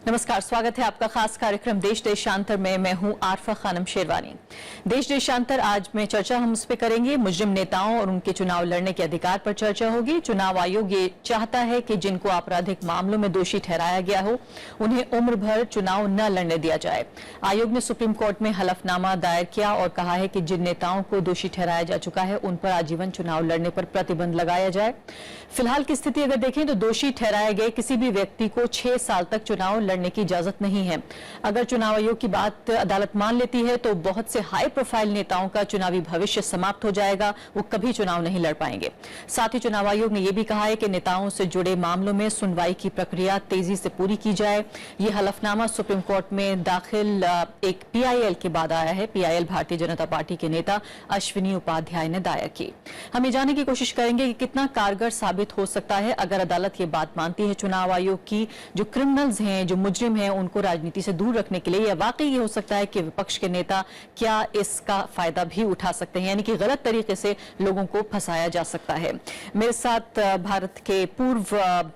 नमस्कार, स्वागत है आपका खास कार्यक्रम देश देशांतर में। मैं हूं आरफा खानम शेरवानी। देश देशांतर आज में चर्चा हम उस पर करेंगे, मुजरिम नेताओं और उनके चुनाव लड़ने के अधिकार पर चर्चा होगी। चुनाव आयोग ये चाहता है कि जिनको आपराधिक मामलों में दोषी ठहराया गया हो उन्हें उम्र भर चुनाव न लड़ने दिया जाए। आयोग ने सुप्रीम कोर्ट में हलफनामा दायर किया और कहा है कि जिन नेताओं को दोषी ठहराया जा चुका है उन पर आजीवन चुनाव लड़ने पर प्रतिबंध लगाया जाए। फिलहाल की स्थिति अगर देखें तो दोषी ठहराए गए किसी भी व्यक्ति को 6 साल तक चुनाव लड़ने की इजाजत नहीं है। अगर चुनाव आयोग की बात अदालत मान लेती है तो बहुत से हाई प्रोफाइल नेताओं का चुनावी भविष्य समाप्त हो जाएगा, वो कभी चुनाव नहीं लड़ पाएंगे। साथ ही चुनाव आयोग ने यह भी कहा है कि नेताओं से जुड़े मामलों में सुनवाई की प्रक्रिया तेजी से पूरी की जाए। यह हलफनामा सुप्रीम कोर्ट में दाखिल एक पीआईएल के बाद आया है। पीआईएल भारतीय जनता पार्टी के नेता अश्विनी उपाध्याय ने दायर की। हम ये जानने की कोशिश करेंगे कि कितना कारगर साबित हो सकता है अगर अदालत ये बात मानती है चुनाव आयोग की, जो क्रिमिनल्स हैं, जो मुजरिम हैं, उनको राजनीति से दूर रखने के लिए, या वाकई ये हो सकता है कि विपक्ष के नेता क्या इसका फायदा भी उठा सकते हैं, यानी कि गलत तरीके से लोगों को फंसाया जा सकता है। मेरे साथ भारत के पूर्व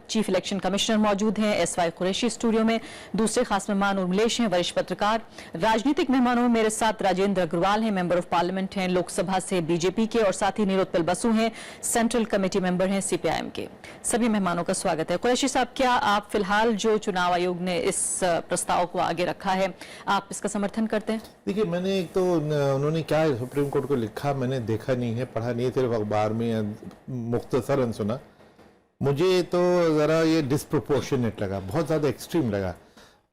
चीफ इलेक्शन कमिश्नर मौजूद हैं एसवाई कुरैशी स्टूडियो में। दूसरे खास मेहमान उर्मिलेश हैं, वरिष्ठ पत्रकार। राजनीतिक मेहमानों में मेरे साथ राजेंद्र अग्रवाल हैं, मेंबर ऑफ पार्लियामेंट हैं लोकसभा से बीजेपी के, और साथ ही निरोत्पल बसु हैं, सेंट्रल कमेटी मेंबर हैं सीपीआईएम के। सभी मेहमानों का स्वागत है। कुरैशी साहब, क्या आप फिलहाल जो चुनाव आयोग ने इस प्रस्ताव को आगे रखा है, आप इसका समर्थन करते हैं? देखिए, मैंने एक तो उन्होंने क्या सुप्रीम कोर्ट को लिखा मैंने देखा नहीं है, पढ़ा नहीं है, सिर्फ अखबार में मुख्तसरन सुना। मुझे तो जरा ये डिस्प्रोपोर्शनेट लगा, बहुत ज्यादा एक्सट्रीम लगा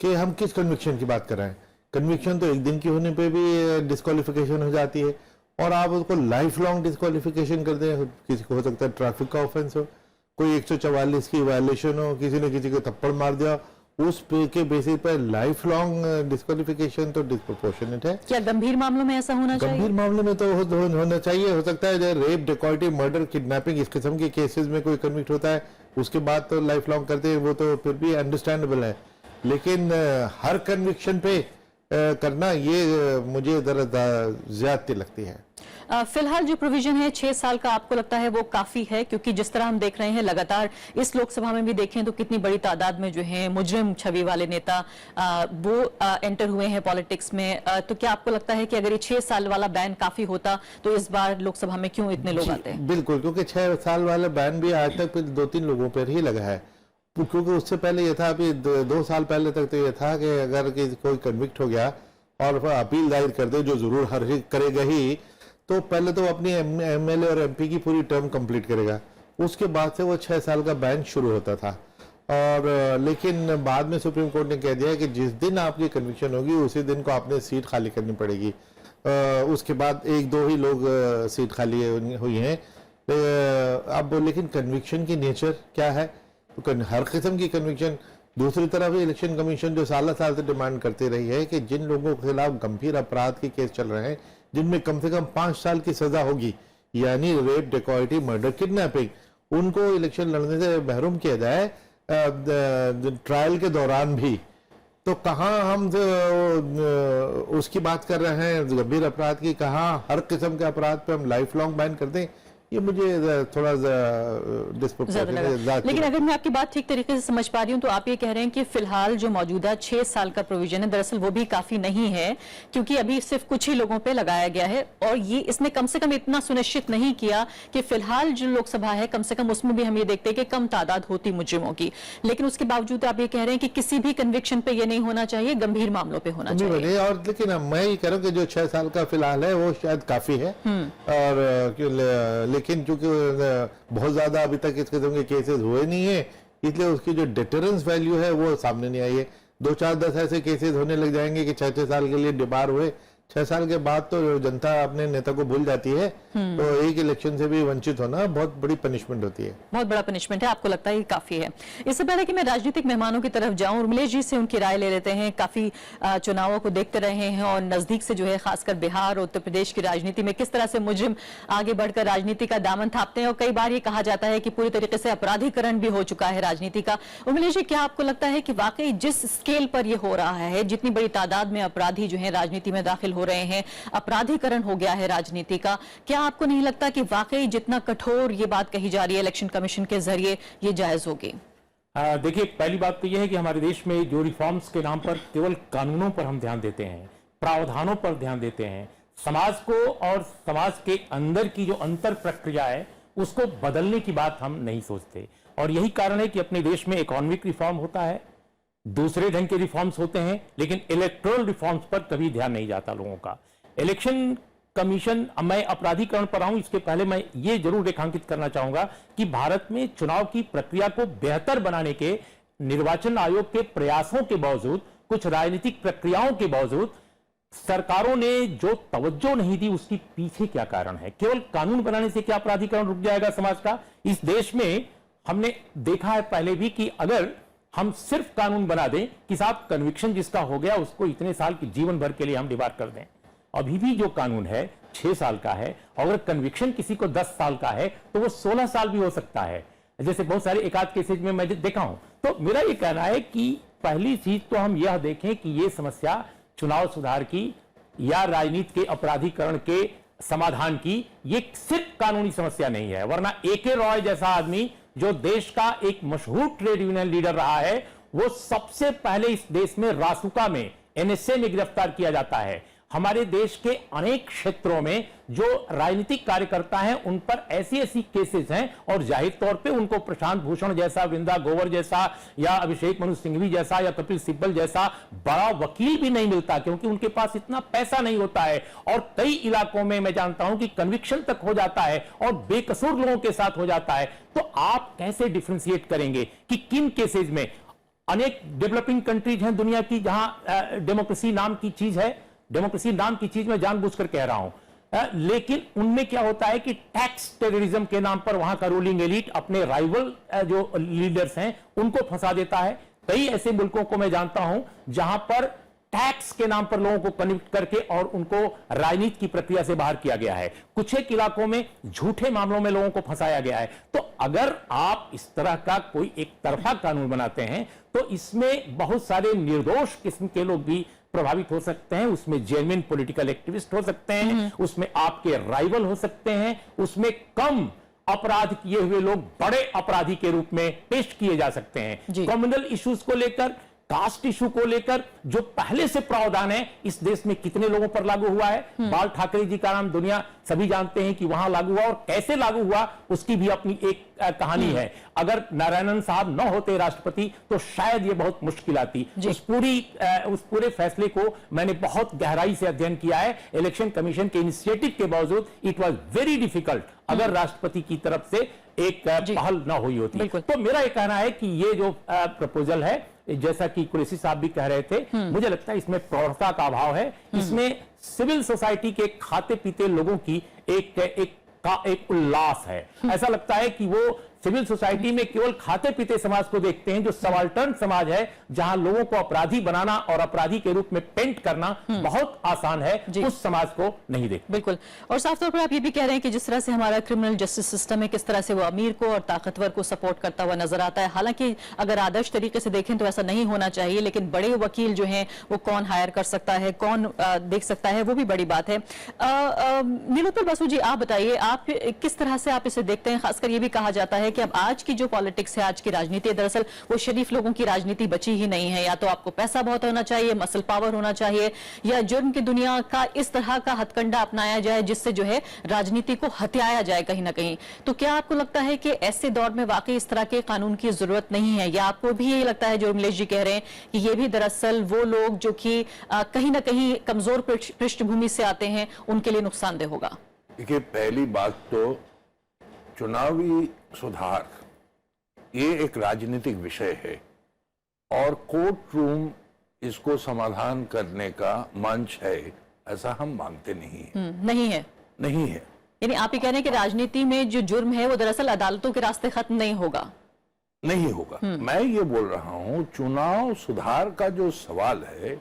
कि हम किस कन्विक्शन की बात कर रहे हैं। कन्विक्शन तो एक दिन की होने पे भी डिस्क्वालिफिकेशन हो जाती है, और आप उसको लाइफ लॉन्ग डिस्क्वालिफिकेशन कर दें। किसी को हो सकता है ट्रैफिक का ऑफेंस हो, कोई 144 की वायलेशन हो, किसी ने किसी को थप्पड़ मार दिया, उस के बेसिस पर लाइफ लॉन्ग डिस्क्वालिफिकेशन तो डिस्प्रोपोर्शनेट है। क्या गंभीर मामलों में ऐसा होना चाहिए? गंभीर मामले में तो होना चाहिए। हो सकता है रेप, डिकॉइटी, मर्डर, किडनैपिंग, इस किस्म के केसेस में कोई कन्विक्ट होता है, उसके बाद तो लाइफ लॉन्ग करते हैं, वो तो फिर भी अंडरस्टैंडेबल है। लेकिन हर कन्विक्शन पे करना ये मुझे जरा ज्यादती लगती है। फिलहाल जो प्रोविजन है 6 साल का, आपको लगता है वो काफी है? क्योंकि जिस तरह हम देख रहे हैं लगातार इस लोकसभा में भी देखें तो कितनी बड़ी तादाद में जो है मुजरिम छवि वाले नेता वो एंटर हुए हैं पॉलिटिक्स में। तो क्या आपको लगता है कि अगर ये 6 साल वाला बैन काफी होता तो इस बार लोकसभा में क्यों इतने लोग आते हैं? बिल्कुल, क्योंकि 6 साल वाला बैन भी आज तक 2-3 लोगों पर ही लगा है। क्योंकि उससे पहले ये था, अभी 2 साल पहले तक तो ये था कि अगर कोई कन्विक्ट हो गया और अपील दायर कर दे, जो जरूर हर करेगा ही, तो पहले तो अपनी एमएलए और एमपी की पूरी टर्म कंप्लीट करेगा, उसके बाद से वो 6 साल का बैन शुरू होता था। और लेकिन बाद में सुप्रीम कोर्ट ने कह दिया कि जिस दिन आपकी कन्विक्शन होगी उसी दिन को आपने सीट खाली करनी पड़ेगी। उसके बाद 1-2 ही लोग सीट खाली हुई हैं। अब लेकिन कन्विक्शन की नेचर क्या है? तो हर किस्म की कन्विक्शन। दूसरी तरफ इलेक्शन कमीशन जो साल से डिमांड करती रही है कि जिन लोगों के खिलाफ गंभीर अपराध के केस चल रहे हैं, जिनमें कम से कम 5 साल की सजा होगी, यानी रेप, डिकॉइटी, मर्डर, किडनैपिंग, उनको इलेक्शन लड़ने से महरूम किया जाए ट्रायल के दौरान भी। तो कहाँ हम उसकी बात कर रहे हैं गंभीर अपराध की, कहाँ हर किस्म के अपराध पे हम लाइफ लॉन्ग बैन कर दें? ये मुझे थोड़ा डिस्प्रोपोर्शनेट। लेकिन अगर मैं आपकी बात ठीक तरीके से समझ पा रही हूँ तो आप ये कह रहे हैं कि फिलहाल जो मौजूदा 6 साल का प्रोविजन है दरअसल वो भी काफी नहीं है, क्योंकि अभी सिर्फ कुछ ही लोगों पे लगाया गया है, और ये इसने कम से कम इतना सुनिश्चित नहीं किया कि फिलहाल जो लोकसभा है कम से कम उसमें भी हम ये देखते हैं कि कम तादाद होती मुजरिमों की। लेकिन उसके बावजूद आप ये कह रहे हैं कि किसी भी कन्विक्शन पे ये नहीं होना चाहिए, गंभीर मामलों पे होना चाहिए। और लेकिन मैं ये कह रहा हूँ कि जो 6 साल का फिलहाल है वो शायद काफी है, और लेकिन चूंकि बहुत ज्यादा अभी तक इस किस्म के केसेस हुए नहीं है, इसलिए उसकी जो डिटरेंस वैल्यू है वो सामने नहीं आई है। 2-4-10 ऐसे केसेस होने लग जाएंगे कि 6-6 साल के लिए डिबार हुए, 6 साल के बाद तो जनता अपने नेता को भूल जाती है, तो एक इलेक्शन से भी वंचित होना बहुत बड़ी पनिशमेंट होती है। बहुत बड़ा पनिशमेंट है। आपको लगता है ये काफी है? इससे पहले कि मैं राजनीतिक मेहमानों की तरफ जाऊं, उर्मिलेश जी से उनकी राय ले लेते हैं। काफी चुनावों को देखते रहे हैं और नजदीक से जो है खासकर बिहार और उत्तर प्रदेश की राजनीति में किस तरह से मुजरिम आगे बढ़कर राजनीति का दामन थापते हैं, और कई बार ये कहा जाता है कि पूरी तरीके से अपराधीकरण भी हो चुका है राजनीति का। उर्मिलेश जी, क्या आपको लगता है कि वाकई जिस स्केल पर यह हो रहा है, जितनी बड़ी तादाद में अपराधी जो है राजनीति में दाखिल हो रहे हैं, अपराधीकरण हो गया है राजनीति का, क्या आपको नहीं लगता कि वाकई जितना कठोर ये बात कही जा रही है इलेक्शन कमीशन के जरिए ये जायज होगी? देखिए, पहली बात तो यह है कि हमारे देश में जो रिफॉर्म्स के नाम पर केवल कानूनों पर हम ध्यान देते हैं, प्रावधानों पर ध्यान देते हैं, समाज को और समाज के अंदर की जो अंतर प्रक्रिया है उसको बदलने की बात हम नहीं सोचते। और यही कारण है कि अपने देश में इकोनॉमिक रिफॉर्म होता है, दूसरे ढंग के रिफॉर्म्स होते हैं, लेकिन इलेक्टोरल रिफॉर्म्स पर कभी ध्यान नहीं जाता लोगों का। इलेक्शन कमीशन, मैं अपराधीकरण पर आऊं इसके पहले मैं ये जरूर रेखांकित करना चाहूंगा कि भारत में चुनाव की प्रक्रिया को बेहतर बनाने के निर्वाचन आयोग के प्रयासों के बावजूद, कुछ राजनीतिक प्रक्रियाओं के बावजूद सरकारों ने जो तवज्जो नहीं दी, उसकी पीछे क्या कारण है? केवल कानून बनाने से क्या अपराधीकरण रुक जाएगा समाज का? इस देश में हमने देखा है पहले भी कि अगर हम सिर्फ कानून बना दें कि साहब कन्विक्शन जिसका हो गया उसको इतने साल की जीवन भर के लिए हम डिबार कर दें, अभी भी जो कानून है 6 साल का है, और अगर कन्विक्शन किसी को 10 साल का है तो वो 16 साल भी हो सकता है, जैसे बहुत सारे एकाध केसेज में मैं देखा हूं। तो मेरा ये कहना है कि पहली चीज तो हम यह देखें कि ये समस्या चुनाव सुधार की या राजनीति के अपराधीकरण के समाधान की, ये सिर्फ कानूनी समस्या नहीं है। वरना ए.के. रॉय जैसा आदमी जो देश का एक मशहूर ट्रेड यूनियन लीडर रहा है, वो सबसे पहले इस देश में रासुका में, एनएसए में गिरफ्तार किया जाता है। हमारे देश के अनेक क्षेत्रों में जो राजनीतिक कार्यकर्ता हैं उन पर ऐसी केसेस हैं, और जाहिर तौर पे उनको प्रशांत भूषण जैसा, वृंदा ग्रोवर जैसा, या अभिषेक मनु सिंघवी जैसा, या कपिल सिब्बल जैसा बड़ा वकील भी नहीं मिलता, क्योंकि उनके पास इतना पैसा नहीं होता है। और कई इलाकों में मैं जानता हूं कि कन्विक्शन तक हो जाता है और बेकसूर लोगों के साथ हो जाता है। तो आप कैसे डिफरेंशिएट करेंगे कि किन केसेज में? अनेक डेवलपिंग कंट्रीज हैं दुनिया की जहां डेमोक्रेसी नाम की चीज है, डेमोक्रेसी नाम की चीज मैं जानबूझकर कह रहा हूं, लेकिन उनमें क्या होता है कि टैक्स टेररिज्म के नाम पर वहां का रूलिंग एलिट अपने राइवल जो लीडर्स हैं उनको फंसा देता है। कई ऐसे मुल्कों को मैं जानता हूं जहां पर टैक्स के नाम पर लोगों को कन्विक्ट करके और उनको राजनीति की प्रक्रिया से बाहर किया गया है। कुछ एक इलाकों में झूठे मामलों में लोगों को फंसाया गया है। तो अगर आप इस तरह का कोई एक तरफा कानून बनाते हैं तो इसमें बहुत सारे निर्दोष किस्म के लोग भी प्रभावित हो सकते हैं, उसमें जेन्युइन पॉलिटिकल एक्टिविस्ट हो सकते हैं, उसमें आपके राइवल हो सकते हैं, उसमें कम अपराध किए हुए लोग बड़े अपराधी के रूप में पेश किए जा सकते हैं। कम्युनल इश्यूज को लेकर, कास्ट इशू को लेकर जो पहले से प्रावधान है इस देश में कितने लोगों पर लागू हुआ है? बाल ठाकरे जी का नाम दुनिया सभी जानते हैं कि वहां लागू हुआ, और कैसे लागू हुआ उसकी भी अपनी एक कहानी है। अगर नारायणन साहब न होते राष्ट्रपति तो शायद ये बहुत मुश्किल आती। उस पूरे फैसले को मैंने बहुत गहराई से अध्ययन किया है। इलेक्शन कमीशन के इनिशिएटिव के बावजूद इट वॉज वेरी डिफिकल्ट अगर राष्ट्रपति की तरफ से एक पहल न हुई होती। तो मेरा यह कहना है कि ये जो प्रपोजल है, जैसा कि कुरैशी साहब भी कह रहे थे, मुझे लगता है इसमें प्रौढ़ता का अभाव है। इसमें सिविल सोसाइटी के खाते पीते लोगों की एक उल्लास है। ऐसा लगता है कि वो सिविल सोसाइटी में केवल खाते पीते समाज को देखते हैं, जो सबाल्टर्न समाज है, जहां लोगों को अपराधी बनाना और अपराधी के रूप में पेंट करना बहुत आसान है, उस समाज को नहीं देखते। बिल्कुल। और साफ तौर पर आप ये भी कह रहे हैं कि जिस तरह से हमारा क्रिमिनल जस्टिस सिस्टम है, किस तरह से वो अमीर को और ताकतवर को सपोर्ट करता हुआ नजर आता है। हालांकि अगर आदर्श तरीके से देखें तो ऐसा नहीं होना चाहिए, लेकिन बड़े वकील जो हैं वो कौन हायर कर सकता है, कौन देख सकता है, वो भी बड़ी बात है। नीलोत्पल बसु जी, आप बताइए, आप किस तरह से आप इसे देखते हैं? खासकर ये भी कहा जाता है कि अब आज की जो पॉलिटिक्स है, आज की राजनीति, दरअसल वो शरीफ लोगों की राजनीति बची ही नहीं है। या तो आपको पैसा बहुत होना चाहिए, मसल पावर होना चाहिए, या जुर्म की दुनिया का इस तरह का हथकंडा अपनाया जाए जिससे जो है राजनीति को हथियाया जाए कहीं ना कहीं। तो क्या आपको लगता है कि ऐसे दौर में वाकई इस तरह के कानून की जरूरत नहीं है, या आपको भी ये लगता है जो उर्मिलेश जी कह रहे हैं कि ये भी दरअसल वो लोग जो कि कहीं ना कहीं कमजोर पृष्ठभूमि से आते हैं उनके लिए नुकसानदेह होगा? देखिए, पहली बात तो चुनावी सुधार ये एक राजनीतिक विषय है और कोर्ट रूम इसको समाधान करने का मंच है, ऐसा हम मानते नहीं है। नहीं है। यानी आप ये कह रहे हैं कि राजनीति में जो जुर्म है वो दरअसल अदालतों के रास्ते खत्म नहीं होगा? नहीं होगा। मैं ये बोल रहा हूं, चुनाव सुधार का जो सवाल है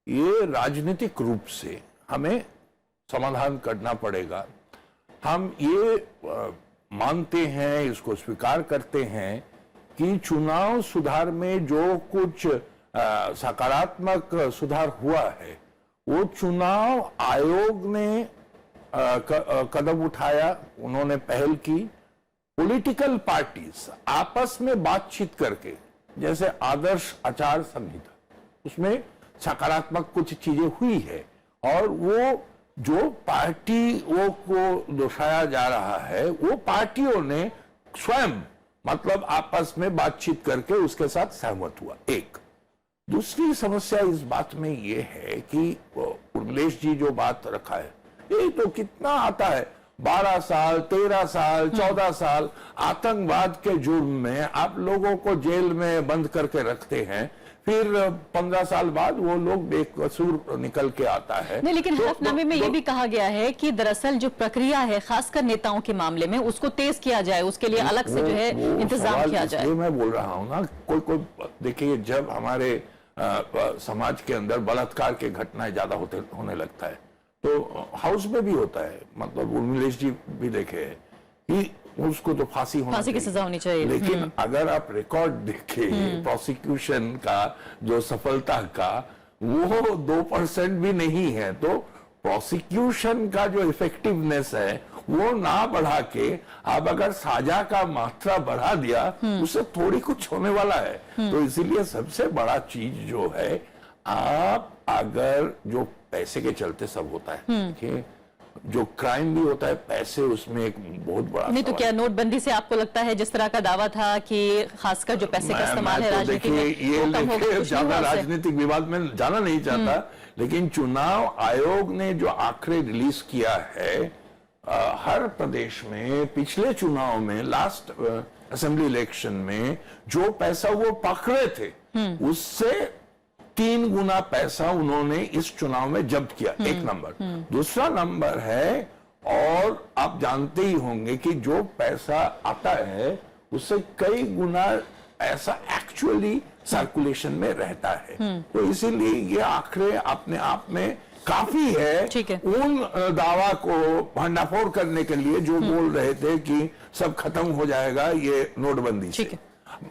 ये राजनीतिक रूप से हमें समाधान करना पड़ेगा। हम ये मानते हैं, इसको स्वीकार करते हैं कि चुनाव सुधार में जो कुछ सकारात्मक सुधार हुआ है वो चुनाव आयोग ने कदम उठाया, उन्होंने पहल की। पॉलिटिकल पार्टीज आपस में बातचीत करके जैसे आदर्श आचार संहिता, उसमें सकारात्मक कुछ चीजें हुई है, और वो जो पार्टियों को दोषाया जा रहा है वो पार्टियों ने स्वयं मतलब आपस में बातचीत करके उसके साथ सहमत हुआ। एक दूसरी समस्या इस बात में ये है कि उर्मिलेश जी जो बात रखा है, ये तो कितना आता है, 12 साल 13 साल 14 साल आतंकवाद के जुर्म में आप लोगों को जेल में बंद करके रखते हैं, फिर 15 साल बाद वो लोग बेकसूर निकल के आता है। नहीं, लेकिन हलफनामे में ये भी कहा गया है कि दरअसल जो प्रक्रिया है खासकर नेताओं के मामले में उसको तेज किया जाए, उसके लिए अलग से जो है इंतजाम किया जाए। मैं बोल रहा हूँ ना, कोई देखिए, जब हमारे समाज के अंदर बलात्कार के घटनाएं ज्यादा होने लगता है तो हाउस में भी होता है, मतलब उर्मिलेश जी भी देखे कि उसको तो फांसी की सजा होनी चाहिए। लेकिन अगर आप रिकॉर्ड देखें प्रोसिक्यूशन का जो सफलता का, वो 2% भी नहीं है। तो प्रोसिक्यूशन का जो इफेक्टिवनेस है वो ना बढ़ा के आप अगर साजा का मात्रा बढ़ा दिया, उससे थोड़ी कुछ होने वाला है। तो इसीलिए सबसे बड़ा चीज जो है, आप अगर जो पैसे के चलते सब होता है कि जो क्राइम भी होता है, पैसे उसमें एक बहुत बड़ा नहीं तो क्या नोटबंदी से आपको लगता है जिस तरह का दावा था कि खासकर जो पैसे का इस्तेमाल है राजनीति में, ये लेके ज्यादा राजनीतिक विवाद में जाना नहीं चाहता, लेकिन चुनाव आयोग ने जो आंकड़े रिलीज किया है हर प्रदेश में पिछले चुनाव में, लास्ट असेंबली इलेक्शन में जो पैसा वो पकड़े थे उससे 3 गुना पैसा उन्होंने इस चुनाव में जब्त किया। एक नंबर। दूसरा नंबर है, और आप जानते ही होंगे कि जो पैसा आता है उससे कई गुना ऐसा एक्चुअली सर्कुलेशन में रहता है। तो इसीलिए ये आंकड़े अपने आप में काफी है उन दावा को भंडाफोड़ करने के लिए जो बोल रहे थे कि सब खत्म हो जाएगा ये नोटबंदी से।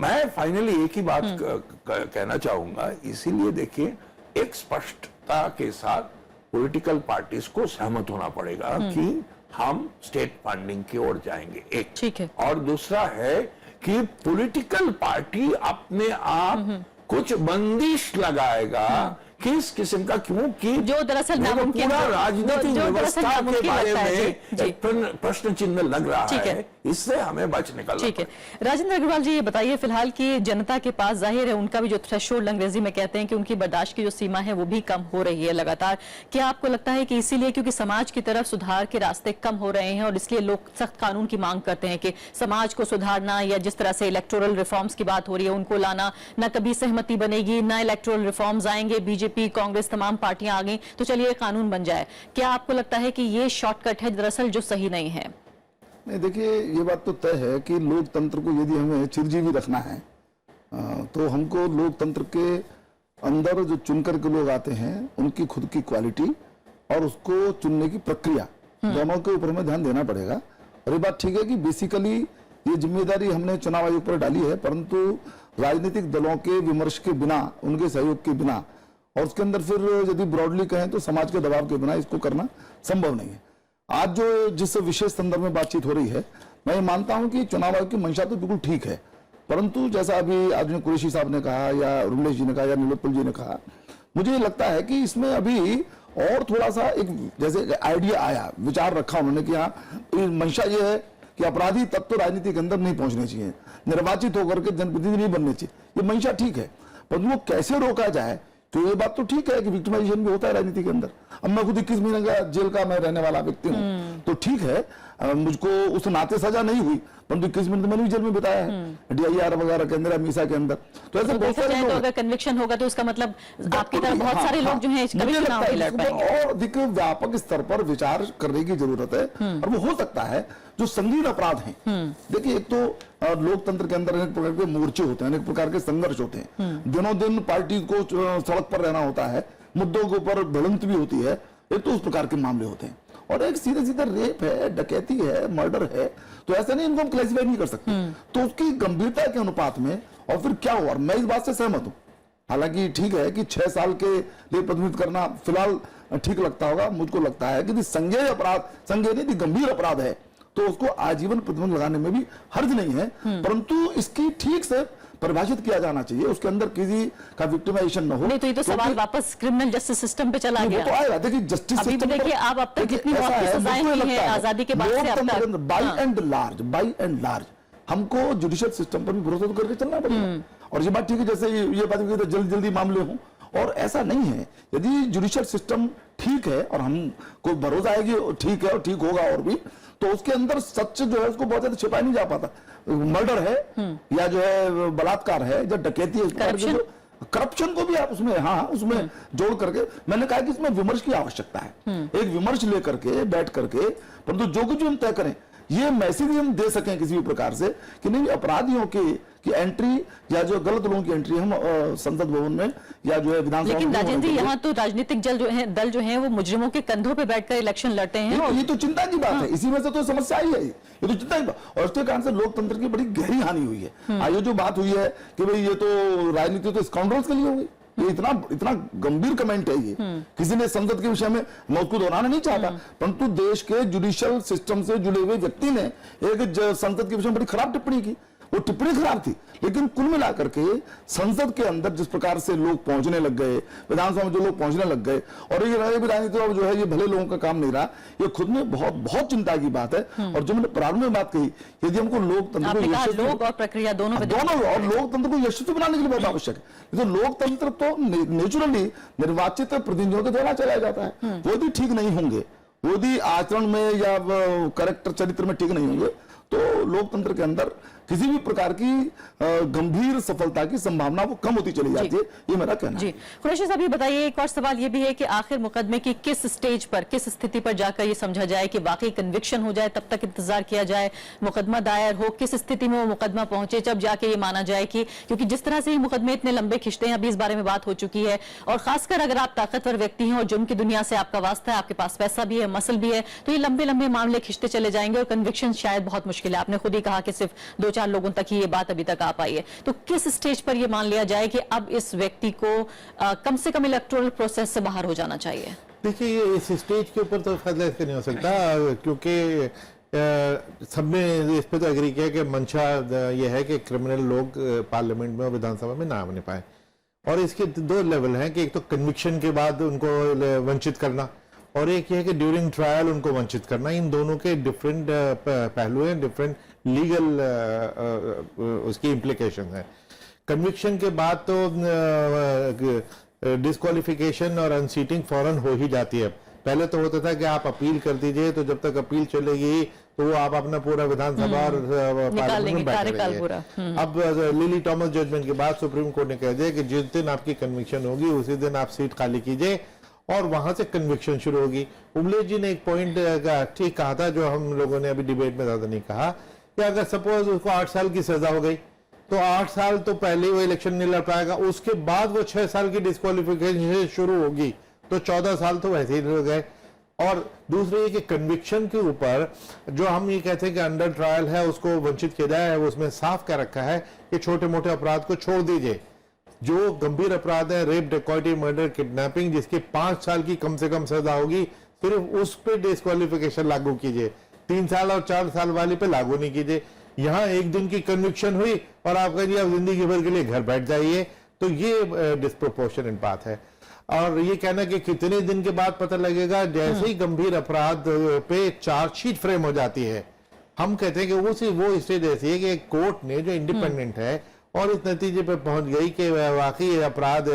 मैं फाइनली एक ही बात कहना चाहूंगा, इसीलिए देखिए, एक स्पष्टता के साथ पॉलिटिकल पार्टीज को सहमत होना पड़ेगा कि हम स्टेट फंडिंग की ओर जाएंगे, एक। ठीक है। और दूसरा है कि पॉलिटिकल पार्टी अपने आप कुछ बंदिश लगाएगा किस किस्म का, क्योंकि जो दरअसल नामुमकिन पूरा राजनीतिक व्यवस्था के बारे में प्रश्न चिन्ह लग रहा है, इससे हमें बचने का। ठीक है। राजेंद्र अग्रवाल जी, ये बताइए फिलहाल कि जनता के पास जाहिर है उनका भी जो थ्रेशोल्ड अंग्रेजी में कहते हैं कि उनकी बर्दाश्त की जो सीमा है वो भी कम हो रही है लगातार। क्या आपको लगता है कि इसीलिए क्योंकि समाज की तरफ सुधार के रास्ते कम हो रहे हैं और इसलिए लोग सख्त कानून की मांग करते हैं कि समाज को सुधारना, या जिस तरह से इलेक्टोरल रिफॉर्म्स की बात हो रही है उनको लाना, न कभी सहमति बनेगी न इलेक्टोरल रिफॉर्म्स आएंगे, बीजेपी कांग्रेस तमाम पार्टियां आ गई तो चलिए कानून बन जाए। क्या आपको लगता है कि ये शॉर्टकट है दरअसल जो सही नहीं है? नहीं, देखिए, ये बात तो तय है कि लोकतंत्र को यदि हमें चिरजीवी रखना है तो हमको लोकतंत्र के अंदर जो चुनकर के लोग आते हैं उनकी खुद की क्वालिटी और उसको चुनने की प्रक्रिया, दोनों के ऊपर हमें ध्यान देना पड़ेगा। और ये बात ठीक है कि बेसिकली ये जिम्मेदारी हमने चुनाव आयोग पर डाली है, परंतु राजनीतिक दलों के विमर्श के बिना, उनके सहयोग के बिना, और उसके अंदर फिर यदि ब्रॉडली कहें तो समाज के दबाव के बिना इसको करना संभव नहीं है। आज जो जिस विशेष संदर्भ में बातचीत हो रही है, मैं ये मानता हूं कि चुनाव आयोग की मंशा तो बिल्कुल ठीक है, परंतु जैसा अभी आदरणीय कुरैशी साहब ने कहा या उर्मिलेश जी ने कहा या नीलोत्पल जी ने कहा, मुझे लगता है कि इसमें अभी और थोड़ा सा एक जैसे आइडिया आया, विचार रखा उन्होंने कि हाँ मंशा ये है कि अपराधी तब तो राजनीति के अंदर नहीं पहुंचने चाहिए, निर्वाचित होकर के जनप्रतिनिधि नहीं बनने चाहिए, ये मंशा ठीक है, पर वो कैसे रोका जाए। तो ये बात तो ठीक है कि विक्टिमाइजेशन भी होता है राजनीति के अंदर। अब मैं खुद 21 महीने का जेल का मैं रहने वाला व्यक्ति हूँ, तो ठीक है, मुझको उस नाते सजा नहीं हुई, परंतु 21 महीने मैंने भी जेल में बिताया है DIR वगैरह के अंदर, मीसा के अंदर। तो ऐसे बहुत सारे लोग, अगर कन्विक्शन होगा तो इसका मतलब आपकी तरह बहुत सारे लोग जो हैं और अधिक व्यापक स्तर पर विचार करने की जरूरत है, और वो हो सकता है जो संगीन अपराध हैं। देखिए, एक तो लोकतंत्र के अंदर अनेक प्रकार के मोर्चे होते हैं, अनेक प्रकार के संघर्ष होते हैं, दिनों दिन पार्टी को सड़क पर रहना होता है, मुद्दों के ऊपर भिड़ंत भी होती है, एक तो उस प्रकार के मामले होते हैं, और एक सीधे सीधे रेप है, डकैती है, मर्डर है, तो ऐसा नहीं इनको हम क्लासिफाई नहीं कर सकते। तो उसकी गंभीरता के अनुपात में और फिर क्या हुआ, मैं इस बात से सहमत हूं। हालांकि ठीक है कि 6 साल के लिए प्रतिबंधित करना फिलहाल ठीक लगता होगा, मुझको लगता है कि संज्ञेय अपराध, संज्ञेय नहीं गंभीर अपराध है तो उसको आजीवन प्रतिबंध लगाने में भी हर्ज नहीं है, परंतु इसकी ठीक से परिभाषित किया जाना चाहिए, उसके अंदर किसी का विक्टिमाइजेशन न हो। नहीं तो ये तो सवाल क्योंकि- वापस क्रिमिनल जस्टिस सिस्टम पे चला वो गया। तो आएगा, देखिए जस्टिस अभी भी सिस्टम देखिए, आप अब तक जितनी मौत की सजाएं हुई हैं आजादी के बाद से अब तक, बाई एंड लार्ज हमको जुडिशियल सिस्टम पर भी भरोसा तो करके चलना पड़ेगा। और ये बात ठीक है, जैसे ये बात भी जल्दी जल्दी मामले हों, और ऐसा नहीं है। यदि जुडिशियल सिस्टम ठीक है और हमको भरोसा है कि ठीक है और ठीक होगा और भी, तो उसके अंदर सच जो है उसको बहुत ज्यादा छिपाया नहीं जा पाता। मर्डर है या जो है बलात्कार है या डकैती है, करप्शन को भी आप उसमें उसमें जोड़ करके, मैंने कहा कि इसमें विमर्श की आवश्यकता है। एक विमर्श लेकर के बैठ करके, परंतु जो कुछ भी हम तय करें, ये मैसेज हम दे सकें किसी भी प्रकार से कि नहीं, अपराधियों की एंट्री या जो गलत लोगों की एंट्री हम संसद भवन में या जो है विधानसभा लेकिन में राजेंद्र जी, यहाँ तो राजनीतिक दल जो है वो मुजरिमों के कंधों पे बैठकर इलेक्शन लड़ते हैं। ये तो चिंता की बात है, इसी में से तो समस्या आई है। ये तो चिंता की बात, और उसके कारण से लोकतंत्र की बड़ी गहरी हानि हुई है। ये जो बात हुई है कि भाई ये तो राजनीति तो स्काउंड्रल्स के लिए हो गई, ये इतना गंभीर कमेंट है ये। किसी ने संसद के विषय में, मैं उसको दोहराना नहीं चाहता, परंतु देश के जुडिशियल सिस्टम से जुड़े हुए व्यक्ति ने एक संसद के विषय में बड़ी खराब टिप्पणी की। वो टिप्पणी खराब थी, लेकिन कुल मिलाकर के संसद के अंदर जिस प्रकार से लोग पहुंचने लग गए, विधानसभा में जो लोग पहुंचने लग गए, और ये राजनीति जो है ये भले लोगों का काम नहीं रहा, ये खुद में बहुत बहुत चिंता की बात है। और जो मैंने प्रारंभ में बात कही, यदि हमको लोकतंत्र को यशस्वी, लोग और प्रक्रिया दोनों और लोकतंत्र को यशस्वी बनाने के लिए बहुत आवश्यक है। तो लोकतंत्र तो नेचुरली निर्वाचित प्रतिनिधियों के द्वारा चलाया जाता है। वो भी ठीक नहीं होंगे, वो भी आचरण में या कैरेक्टर चरित्र में ठीक नहीं होंगे, तो लोकतंत्र के अंदर किसी भी प्रकार की गंभीर सफलता की संभावना वो कम होती चली जाती है। ये मेरा कहना है। जी कुरैशी साहब, ये बताइए, एक और सवाल ये भी है कि आखिर मुकदमे की किस स्टेज पर, किस स्थिति पर जाकर ये समझा जाए कि वाकई कन्विक्शन हो जाए, तब तक इंतजार किया जाए, मुकदमा दायर हो, किस स्थिति में वो मुकदमा पहुंचे जब जाके ये माना जाए कि, क्योंकि जिस तरह से ये मुकदमे इतने लंबे खिंचते हैं, अभी इस बारे में बात हो चुकी है, और खासकर अगर आप ताकतवर व्यक्ति हैं और जुर्म की दुनिया से आपका वास्ता है, आपके पास पैसा भी है, मसल भी है, तो ये लंबे लंबे मामले खिंचते चले जाएंगे और कन्विक्शन शायद बहुत मुश्किल है। आपने खुद ही कहा कि सिर्फ 2-4 लोगों तक ही ये बात अभी तक आ पाई है, तो किस स्टेज पर ये मान लिया जाए कि अब इस व्यक्ति को कम से कम इलेक्टोरल प्रोसेस से बाहर हो जाना चाहिए? देखिए, ये इस स्टेज के ऊपर तो फैसला इसका नहीं हो सकता, क्योंकि सबने इस पे तो एग्री किया कि मंशा ये है कि क्रिमिनल लोग पार्लियामेंट में और विधानसभा में ना बने पाए। और इसके 2 लेवल हैं कि एक तो कन्विक्शन के बाद उनको वंचित करना, और एक ये है कि ड्यूरिंग ट्रायल उनको वंचित करना। इन दोनों के डिफरेंट पहलू हैं, डिफरेंट लीगल उसकी इम्प्लीकेशन है। कन्विक्शन के बाद तो डिस्क्वालिफिकेशन और अनसीटिंग फौरन हो ही जाती है। पहले तो होता था कि आप अपील कर दीजिए, तो जब तक अपील चलेगी तो वो आप अपना पूरा विधानसभा और पार्लियामेंट में बैठे रहिए। अब लिली थॉमस जजमेंट के बाद सुप्रीम कोर्ट ने कह दिया कि जिस दिन आपकी कन्विक्शन होगी उसी दिन आप सीट खाली कीजिए और वहां से कन्विक्शन शुरू होगी। उमलेश जी ने एक पॉइंट ठीक कहा था, जो हम लोगों ने अभी डिबेट में ज्यादा नहीं कहा, कि अगर सपोज उसको 8 साल की सजा हो गई तो 8 साल तो पहले वो इलेक्शन नहीं लड़ पाएगा, उसके बाद वो 6 साल की डिस्क्वालिफिकेशन शुरू होगी, तो 14 साल तो वैसे ही रह गए। और दूसरे ये कि कन्विक्शन के ऊपर जो हम ये कहते हैं कि अंडर ट्रायल है उसको वंचित किया जाए, उसमें साफ कह रखा है कि छोटे मोटे अपराध को छोड़ दीजिए। जो गंभीर अपराध है, रेप, डकैती, मर्डर, किडनैपिंग, जिसके 5 साल की कम से कम सजा होगी, सिर्फ उस पे डिस्क्वालिफिकेशन लागू कीजिए। 3 साल और 4 साल वाले पे लागू नहीं कीजिए। यहाँ 1 दिन की कन्विक्शन हुई और आप कहिए अब जिंदगी भर के लिए घर बैठ जाइए, तो ये डिस्प्रोपोर्शनेट बात है। और ये कहना कि कितने दिन के बाद पता लगेगा, जैसे ही गंभीर अपराध पे चार्जशीट फ्रेम हो जाती है, हम कहते हैं कि वो स्टेज ऐसी है कि कोर्ट ने जो इंडिपेंडेंट है और इस नतीजे पे पहुंच गई कि वाकई अपराध,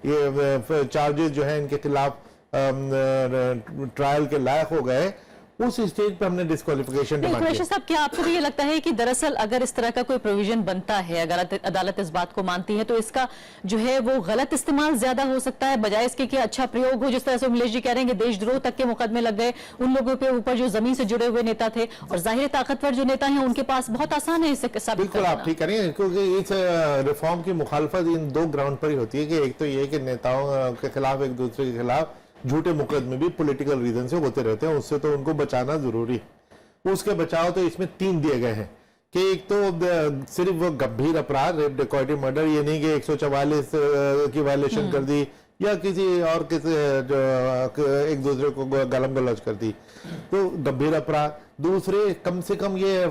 ये चार्जेस जो है इनके खिलाफ ट्रायल के लायक हो गए, उस स्टेज पे हमने डिस्क्वालिफिकेशन डिमांड की। साहब, क्या आपको भी ये लगता है कि दरअसल अगर इस तरह का कोई प्रोविजन बनता है, अगर अदालत इस बात को मानती है, तो इसका जो है वो गलत इस्तेमाल ज्यादा हो सकता है बजाय इसके कि अच्छा प्रयोग हो? जिस तरह से उमलेश जी कह रहे हैं कि देशद्रोह तक के मुकदमे लग गए उन लोगों के ऊपर जो जमीन से जुड़े हुए नेता थे, और जाहिर ताकतवर जो नेता हैं उनके पास बहुत आसान है इसे साबित करना। बिल्कुल आप ठीक करेंगे, क्योंकि इस रिफॉर्म की मुखालफत इन 2 ग्राउंड पर ही होती है कि एक तो ये कि नेताओं के खिलाफ एक दूसरे के खिलाफ झूठे मुकदमे भी पॉलिटिकल रीजन से होते रहते हैं, उससे तो उनको बचाना जरूरी है। उसके बचाव तो इसमें 3 दिए गए हैं कि एक तो सिर्फ वो गंभीर अपराध, रेप, डकैती, मर्डर, ये नहीं कि 144 की वायलेशन कर दी या किसी और किसी जो एक दूसरे को गालम गलौज कर दी, तो गंभीर अपराध। दूसरे, कम से कम ये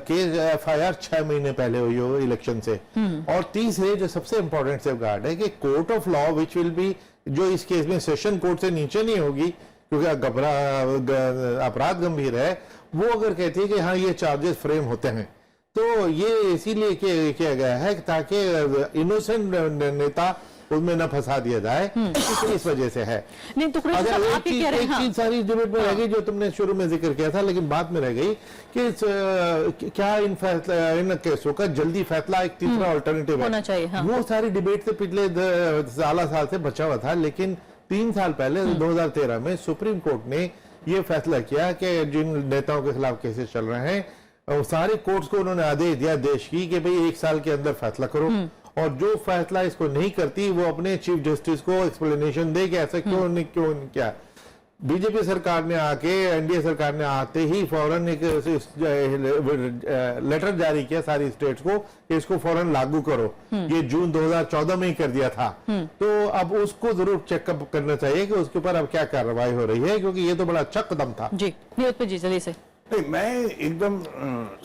केस FIR 6 महीने पहले हुई हो इलेक्शन से। और तीसरे, जो सबसे इंपॉर्टेंट सेफगार्ड है कि court of law which will be, जो इस केस में सेशन कोर्ट से नीचे नहीं होगी क्योंकि अपराध गंभीर है, वो अगर कहती है कि हाँ ये चार्जेस फ्रेम होते हैं, तो ये इसीलिए किया गया है ताकि इनोसेंट नेता उसमें न फंसा दिया जाए, इस वजह से है। नहीं तो एक चीज सारी डिबेट में रह गई जो तुमने शुरू में जिक्र किया था लेकिन बाद में रह गई कि क्या इन केसों का जल्दी फैसला एक तीसरा अल्टरनेटिव होना चाहिए। हाँ। वो सारी डिबेट से पिछले साल से बचा हुआ था, लेकिन 3 साल पहले 2013 में सुप्रीम कोर्ट ने ये फैसला किया कि जिन नेताओं के खिलाफ केसेस चल रहे हैं सारे कोर्ट्स को उन्होंने आदेश दिया देश की कि भाई 1 साल के अंदर फैसला करो, और जो फैसला इसको नहीं करती वो अपने चीफ जस्टिस को एक्सप्लेनेशन दे कि ऐसा क्यों नहीं क्या। बीजेपी सरकार ने आके, एनडीए सरकार ने आते ही फौरन एक लेटर जारी किया सारी स्टेट्स को कि इसको फौरन लागू करो। ये जून 2014 में ही कर दिया था। तो अब उसको जरूर चेकअप करना चाहिए कि उसके ऊपर अब क्या कार्रवाई हो रही है, क्योंकि ये तो बड़ा अच्छा कदम था। जी जी जल्दी से। नहीं, मैं एकदम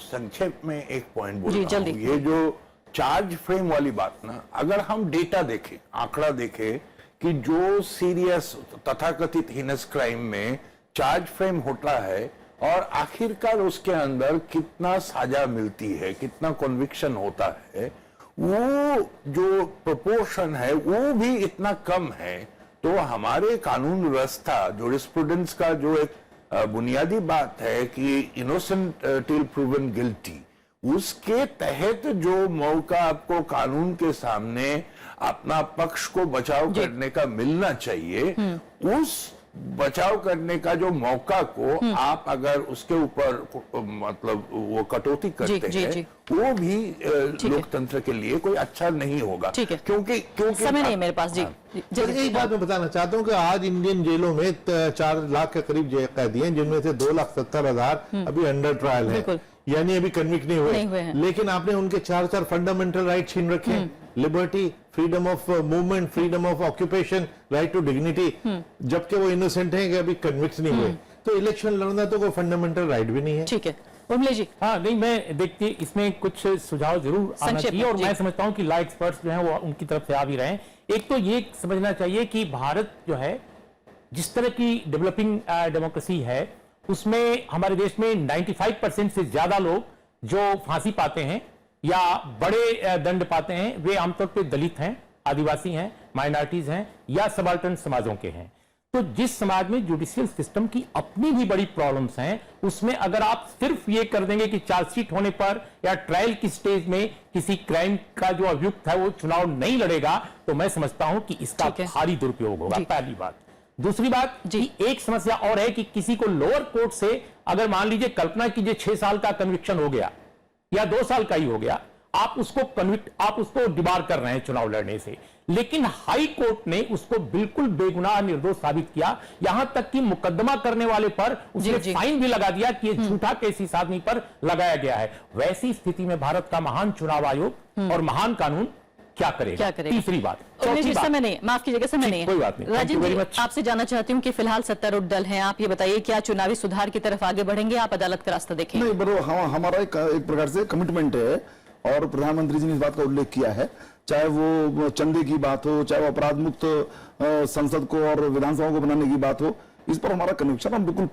संक्षेप में एक पॉइंट बोल रहा हूं। ये जो चार्ज फ्रेम वाली बात ना, अगर हम डेटा देखें, आंकड़ा देखें कि जो सीरियस तथाकथित हीनस क्राइम में चार्ज फ्रेम होता है और आखिरकार उसके अंदर कितना सजा मिलती है, कितना कन्विक्शन होता है, वो जो प्रोपोर्शन है वो भी इतना कम है। तो हमारे कानून व्यवस्था, जूरिस्प्रूडेंस का जो एक बुनियादी बात है कि इनोसेंट टिल प्रूवन गिल्टी, उसके तहत जो मौका आपको कानून के सामने अपना पक्ष को बचाव करने का मिलना चाहिए, उस बचाव करने का जो मौका को आप अगर उसके ऊपर मतलब वो कटौती करते हैं, वो भी लोकतंत्र के लिए कोई अच्छा नहीं होगा। क्योंकि समय नहीं है मेरे पास। जी एक बात मैं बताना चाहता हूँ कि आज इंडियन जेलों में 4 लाख के करीब कैदी हैं, जिनमें से 2,70,000 अभी अंडर ट्रायल है, यानी अभी कन्विक्ट नहीं हुए। लेकिन आपने उनके 4 फंडामेंटल राइट छीन रखे हैं, liberty, freedom of movement, freedom of occupation, right to dignity, जबकि वो इनोसेंट हैं कि अभी कन्विक्ट नहीं हुए। तो इलेक्शन लड़ना तो कोई फंडामेंटल राइट भी नहीं है। ठीक है उर्मिला जी। हाँ, नहीं, मैं देखती इसमें कुछ सुझाव जरूर आना चाहिए, और मैं समझता हूं कि लॉ एक्सपर्ट्स जो हैं वो उनकी तरफ से आ भी रहे हैं। एक तो ये समझना चाहिए कि भारत जो है, जिस तरह की डेवलपिंग डेमोक्रेसी है, उसमें हमारे देश में 95% से ज्यादा लोग जो फांसी पाते हैं या बड़े दंड पाते हैं, वे आमतौर पे दलित हैं, आदिवासी हैं, माइनॉरिटीज हैं या सबाल्टर्न समाजों के हैं। तो जिस समाज में जुडिशियल सिस्टम की अपनी भी बड़ी प्रॉब्लम्स हैं, उसमें अगर आप सिर्फ ये कर देंगे कि चार्जशीट होने पर या ट्रायल की स्टेज में किसी क्राइम का जो अभियुक्त है वो चुनाव नहीं लड़ेगा, तो मैं समझता हूं कि इसका भारी दुरुपयोग होगा। पहली बात। दूसरी बात जी, एक समस्या और है कि किसी को लोअर कोर्ट से अगर मान लीजिए, कल्पना कीजिए 6 साल का कन्विक्शन हो गया या 2 साल का ही हो गया, आप उसको डिबार कर रहे हैं चुनाव लड़ने से, लेकिन हाई कोर्ट ने उसको बिल्कुल बेगुनाह निर्दोष साबित किया, यहां तक कि मुकदमा करने वाले पर उसने फाइन भी लगा दिया कि यह झूठा केस इस आदमी पर लगाया गया है। वैसी स्थिति में भारत का महान चुनाव आयोग और महान कानून क्या करेगा? तीसरी बात, समय नहीं, माफ कीजिएगा, समय नहीं है। कोई बात नहीं। राजीव जी, आपसे जानना चाहती हूँ कि फिलहाल सत्तारूढ़ दल है, आप ये बताइए क्या चुनावी सुधार की तरफ आगे बढ़ेंगे, आप अदालत का रास्ता देखेंगे? नहीं, बराबर हमारा एक प्रकार से कमिटमेंट है, और प्रधानमंत्री जी ने इस बात का उल्लेख किया है, चाहे वो चंदे की बात हो, चाहे वो अपराध मुक्त संसद को और विधानसभा को बनाने की बात हो, इस पर हमारा कन्विक्शन, हम बिल्कुल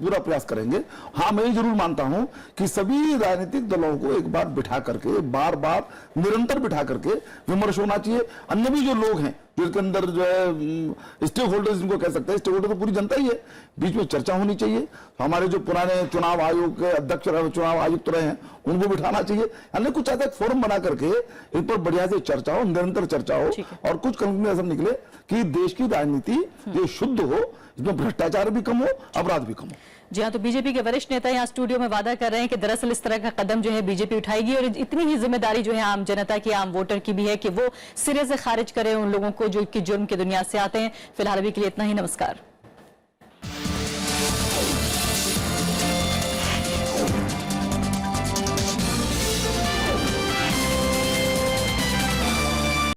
पूरा प्रयास करेंगे। हाँ, मैं ये जरूर मानता हूं कि सभी राजनीतिक दलों को एक बार बिठा करके, बार बार निरंतर बिठा करके विमर्श होना चाहिए। अन्य भी जो लोग हैं, जिसके अंदर जो है स्टेक होल्डर्स जिनको कह सकते हैं, स्टेक होल्डर तो पूरी जनता ही है, बीच में चर्चा होनी चाहिए। हमारे जो पुराने चुनाव आयोग के अध्यक्ष, चुनाव आयुक्त रहे हैं, उनको बिठाना चाहिए। अन्य कुछ ऐसा फोरम बना करके इन पर बढ़िया से चर्चा हो, निरंतर चर्चा हो, और कुछ कंक्लूजन ऐसा निकले कि देश की राजनीति जो शुद्ध हो, इसमें भ्रष्टाचार भी कम हो, अपराध भी कम हो। जी हाँ, तो बीजेपी के वरिष्ठ नेता यहाँ स्टूडियो में वादा कर रहे हैं कि दरअसल इस तरह का कदम जो है बीजेपी उठाएगी, और इतनी ही जिम्मेदारी जो है आम जनता की, आम वोटर की भी है कि वो सिरे से खारिज करें उन लोगों को जो कि जुर्म की दुनिया से आते हैं। फिलहाल अभी के लिए इतना ही, नमस्कार।